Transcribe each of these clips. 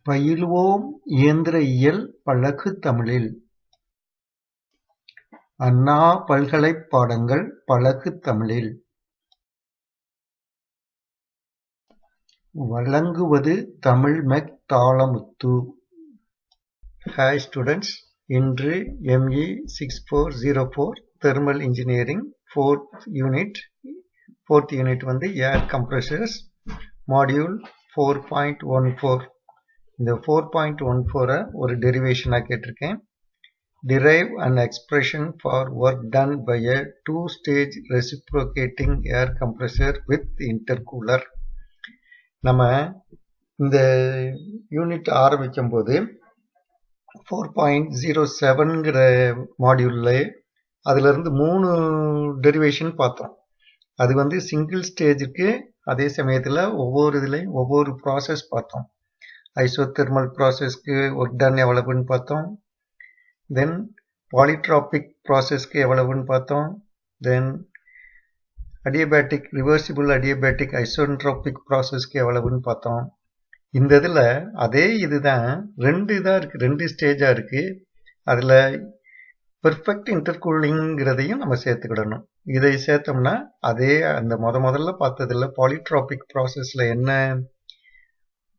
பயிலுவோம் இயந்திர இயல் பழகு தமிழில்! அண்ணா பல்கலைப் பாடங்கள் பழகு தமிழில்! வழங்குவது தமிழ்மெக் தாளமுத்து. Hi students, இன்று ME6404 Thermal Engineering 4th unit வந்து Air Compressors Module 4.14. இந்த 4.14 ஒரு டெரிவேஷனா கேட்டிருக்கேன். Derive an expression for work done by a two-stage reciprocating air compressor with intercooler. நம்ம இந்த யூனிட் ஆரம்பிக்கும் போது 4.07ங்கிற மாடியூல்ல அதுல இருந்து 3 டெரிவேஷன் பார்த்தோம். அது வந்து சிங்கிள் ஸ்டேஜுக்கு, அதே சமயத்துல ஒவ்வொரு இதுலையும் ஒவ்வொரு ப்ராசஸ் பார்த்தோம். ஐசோதெர்மல் ப்ராசஸ்க்கு ஒர்க் டன் எவ்வளவுன்னு பார்த்தோம். தென் பாலிட்ராபிக் ப்ராசஸ்க்கு எவ்வளவுன்னு பார்த்தோம். தென் அடியபேட்டிக் ரிவர்சிபிள் அடியபேட்டிக் ஐசோட்ரோபிக் ப்ராசஸ்க்கு எவ்வளவுன்னு பார்த்தோம். இந்த இதில் அதே இதுதான் ரெண்டு ஸ்டேஜாக இருக்கு. அதில் பெர்ஃபெக்ட் இன்டர்கூலிங்கிறதையும் நம்ம சேர்த்துக்கிடணும். இதை சேர்த்தோம்னா அதே அந்த முதல்ல பார்த்ததில் பாலிட்ராபிக் ப்ராசஸில் என்ன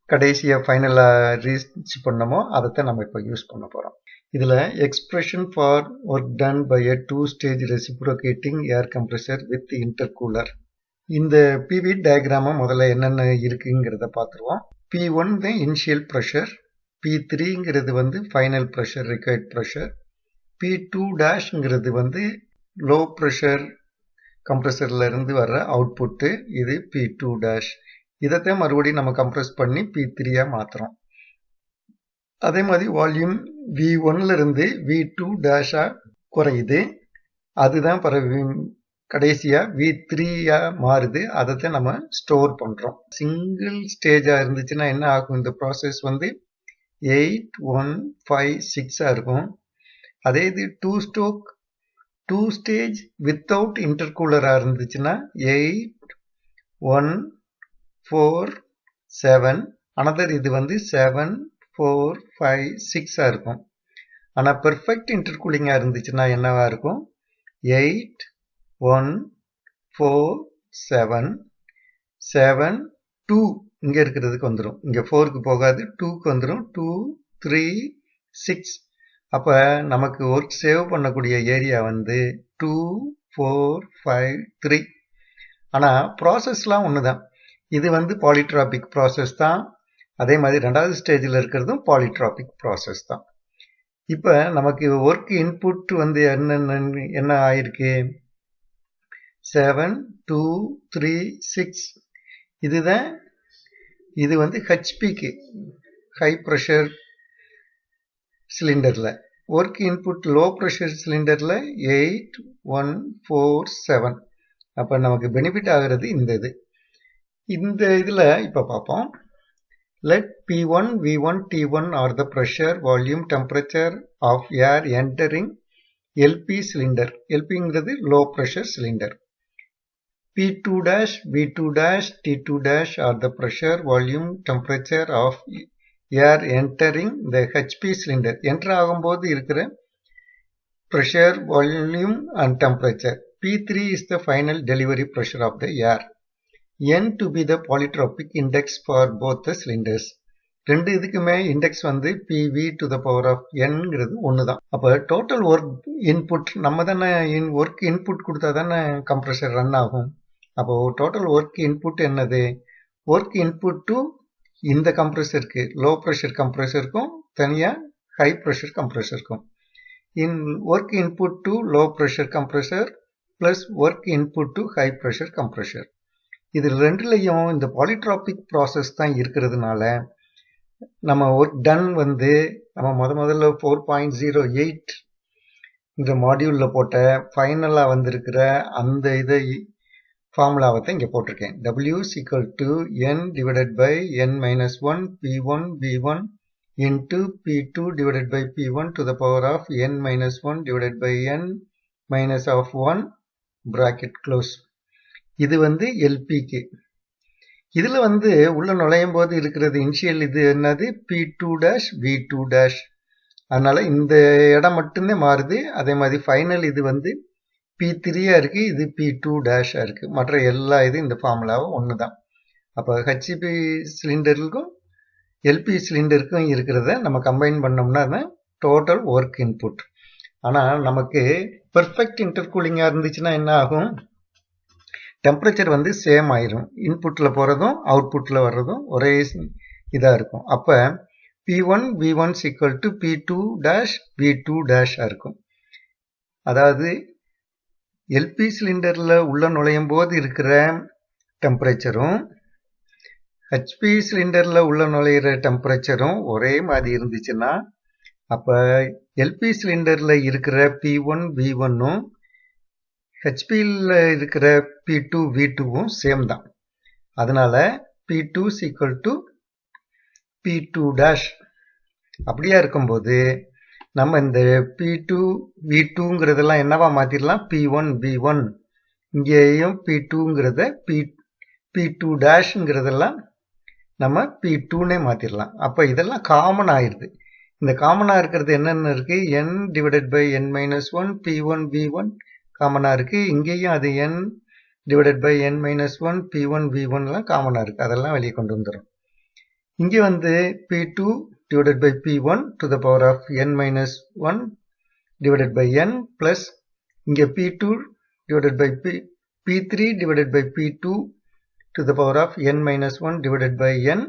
கடைசியாக ஃபைனலாக ரீச் பண்ணமோ அதைத்தான் நம்ம இப்போ யூஸ் பண்ண போகிறோம். இதில் expression for work done by a two stage reciprocating air compressor with intercooler. இந்த பிவி டயக்ராமை முதல்ல என்னென்ன இருக்குங்கிறத பார்த்துருவோம். P1 தான் இனிஷியல் ப்ரெஷர், P3ங்கிறது வந்து final pressure, required pressure, P2' வந்து லோ ப்ரெஷர் கம்ப்ரெசர்ல இருந்து வர்ற அவுட்புட்டு, இது P2'. இதைத்தான் மறுபடியும் நம்ம கம்ப்ரெஸ் பண்ணி P3 மாத்துறோம். அதே மாதிரி வால்யூம் V1ல இருந்து V2' குறையுது. அதுதான் பிறகு கடைசியா V3 மாறுது. அதைத்தான் நம்ம ஸ்டோர் பண்றோம். சிங்கிள் ஸ்டேஜா இருந்துச்சுன்னா என்ன ஆகும்? இந்த ப்ராசஸ் வந்து 8, 1, 5, 6 இருக்கும். அதே இது டூ ஸ்டேஜ் வித்தவுட் இன்டர்கூலரா இருந்துச்சுன்னா 8, 1, 4, 7. அனதர் இது வந்து 7, 4, 5, 6 இருக்கும். ஆனா பெர்ஃபெக்ட் இன்டர்கூலிங்கா இருந்துச்சுன்னா என்னவா இருக்கும்? 8, 1, 4, 7, 7, 2 இங்க இருக்கிறதுக்கு வந்துடும். இங்க 4க்கு போகாது, 2க்கு வந்துடும். 2, 3, 6. அப்ப நமக்கு ஒர்க் சேவ் பண்ணக்கூடிய ஏரியா வந்து 2, 4, 5, 3. ஆனா ப்ராசஸ்லாம் ஒண்ணுதான். இது வந்து பாலிட்ராபிக் ப்ராசஸ் தான். அதே மாதிரி ரெண்டாவது ஸ்டேஜில் இருக்கிறதும் பாலிட்ராபிக் ப்ராசஸ் தான். இப்ப நமக்கு ஒர்க் இன்புட் வந்து என்ன ஆயிருக்கு? 7, 2, 3, 6. இதுதான். இது வந்து ஹெச்பிக்கு, ஹை ப்ரெஷர் சிலிண்டர்ல. ஒர்க் இன்புட் லோ ப்ரெஷர் சிலிண்டர்ல 8, 1, 4, 7. அப்ப நமக்கு பெனிஃபிட் ஆகிறது இந்த இது. இந்த இதுல இப்ப பார்ப்போம். Let P1, V1, T1 are the pressure, volume, temperature of air entering LP cylinder. LPங்கிறது low pressure cylinder. P2', V2', T2' are the pressure, volume, temperature of air entering the HP cylinder. Enter ஆகும்போது இருக்கிற pressure, volume and temperature. P3 is the final delivery pressure of the air. N to be the polytropic index for both the cylinders. ரெண்டு இதுக்குமே index வந்து PV to the power of Nங்கிறது ஒண்ணுதான். அப்ப total work input நம்ம தானே work input கொடுத்தா தானே compressor run ஆகும். அப்போ டோட்டல் ஒர்க் இன்புட் என்னது? ஒர்க் இன்புட் டு இந்த கம்ப்ரெசருக்கு, லோ ப்ரெஷர் கம்ப்ரெசருக்கும் தனியா ஹை ப்ரெஷர் கம்ப்ரெசருக்கும். Work input to low pressure compressor plus work input to high pressure compressor. இது ரெண்டுலையும் இந்த பாலிட்ராபிக் ப்ராசஸ் தான் இருக்கிறதுனால நம்ம ஒர்க் டன் வந்து நம்ம முதல்ல 4.08 இந்த மாடியூல்ல போட்ட ஃபைனலா வந்திருக்கிற அந்த இதை ஃபார்முலாவை தான் இங்க போட்டிருக்கேன். W is equal to N divided by N minus 1 P1 V1 into P2 divided by P1 to the power of N minus 1 divided by N minus of 1 bracket close. இது வந்து LPக்கு. இதில் வந்து உள்ள நுழையும் போது இருக்கிறது இனிஷியல் இது என்னது P2' V2'. அதனால இந்த இடம் மட்டும்தான் மாறுது. அதே மாதிரி ஃபைனல் இது வந்து P3 இருக்கு, இது P2' இருக்கு. மற்ற எல்லா இது இந்த ஃபார்முலாவும் ஒன்று தான். அப்போ ஹெச்பி சிலிண்டருக்கும் எல்பி சிலிண்டருக்கும் இருக்கிறத நம்ம கம்பைன் பண்ணோம்னா தான் டோட்டல் ஒர்க் இன்புட். ஆனால் நமக்கு பெர்ஃபெக்ட் இன்டர்கூலிங்காக இருந்துச்சுன்னா என்ன ஆகும்? டெம்பரேச்சர் வந்து சேம் ஆயிரும். இன்புட்டில் போகிறதும் அவுட்புட்டில் வர்றதும் ஒரே இதாக இருக்கும். அப்போ P1 V1 = P2' V2' இருக்கும். அதாவது எல்பி சிலிண்டரில் உள்ள நுழையும் போது இருக்கிற டெம்பரேச்சரும் ஹெச்பி சிலிண்டரில் உள்ள நுழையிற டெம்பரேச்சரும் ஒரே மாதிரி இருந்துச்சுன்னா அப்போ எல்பி சிலிண்டரில் இருக்கிற P1 V1ம் ஹெச்பியில் இருக்கிற P2 V2வும் சேம் தான். அதனால P2 = P2'. அப்படியா இருக்கும்போது நம்ம இந்த P2 V2ங்கிறதெல்லாம் என்னவா மாற்றிடலாம்? P1 V1. இங்கேயும் P2ங்கிறத P2'ங்கிறதெல்லாம் நம்ம P2னே மாற்றிடலாம். அப்போ இதெல்லாம் காமன் ஆயிடுது. இந்த காமனாக இருக்கிறது என்னென்ன இருக்குது? n/n-1 P1 V1 காமனாக இருக்குது. இங்கேயும் அது n/n-1 P1 V1லாம் காமனாக இருக்குது. அதெல்லாம் வெளியே கொண்டு வந்துடும். இங்கே வந்து P2/P1 to the power of n-1 /n plus இங்கே P3/P2 to the power of n-1 /n.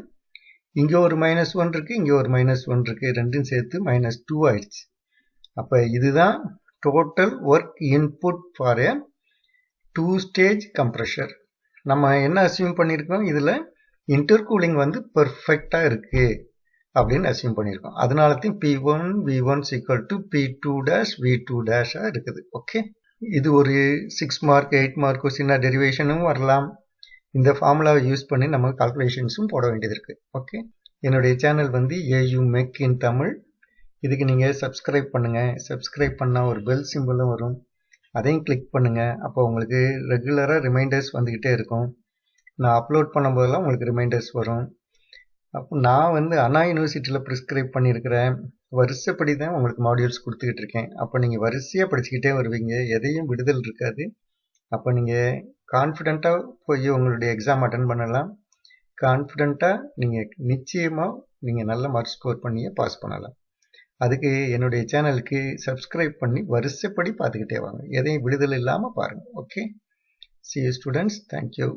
இங்கே ஒரு -1 இருக்கு, இங்கே ஒரு -1 இருக்கு. ரெண்டும் சேர்த்து -2 ஆயிடுச்சு. அப்போ இதுதான் total work input for a 2-stage compressor. நம்ம என்ன அசியூம் பண்ணியிருக்கோம்? இதில் இன்டர்கூலிங் வந்து பெர்ஃபெக்டாக இருக்கு அப்படின்னு அசியூம் பண்ணியிருக்கோம். அதனால தான் P1 V1 = P2' V2' இருக்குது. ஓகே, இது ஒரு 6 மார்க் 8 மார்க் கொஸ்டினாக டெரிவேஷனும் வரலாம். இந்த ஃபார்முலாவை யூஸ் பண்ணி நம்ம கால்குலேஷன்ஸும் போட வேண்டியது இருக்குது. ஓகே, என்னுடைய சேனல் வந்து AUmech-in-tamil. இதுக்கு நீங்கள் சப்ஸ்கிரைப் பண்ணுங்கள். சப்ஸ்கிரைப் பண்ணால் ஒரு பெல் சிம்பிளும் வரும், அதையும் கிளிக் பண்ணுங்கள். அப்போ உங்களுக்கு ரெகுலராக ரிமைண்டர்ஸ் வந்துக்கிட்டே இருக்கும். நான் அப்லோட் பண்ணும்போதெல்லாம் உங்களுக்கு ரிமைண்டர்ஸ் வரும். அப்போ நான் வந்து அண்ணா யூனிவர்சிட்டியில் ப்ரிஸ்கிரைப் பண்ணியிருக்கிறேன். வருஷப்படி தான் உங்களுக்கு மாடியூல்ஸ் கொடுத்துக்கிட்டு இருக்கேன். அப்போ நீங்கள் வரிசையாக படிச்சுக்கிட்டே வருவீங்க, எதையும் விடுதல் இருக்காது. அப்போ நீங்கள் கான்ஃபிடெண்ட்டாக போய் உங்களுடைய எக்ஸாம் அட்டன் பண்ணலாம். கான்ஃபிடெண்ட்டாக நீங்கள் நிச்சயமாக நீங்கள் நல்ல மார்க் ஸ்கோர் பண்ணியே பாஸ் பண்ணலாம். அதுக்கு என்னுடைய சேனலுக்கு சப்ஸ்கிரைப் பண்ணி வரிசைப்படி பார்த்துக்கிட்டே வாங்க, எதையும் விடுதல் இல்லாமல் பாருங்கள். Okay, see you students. Thank you.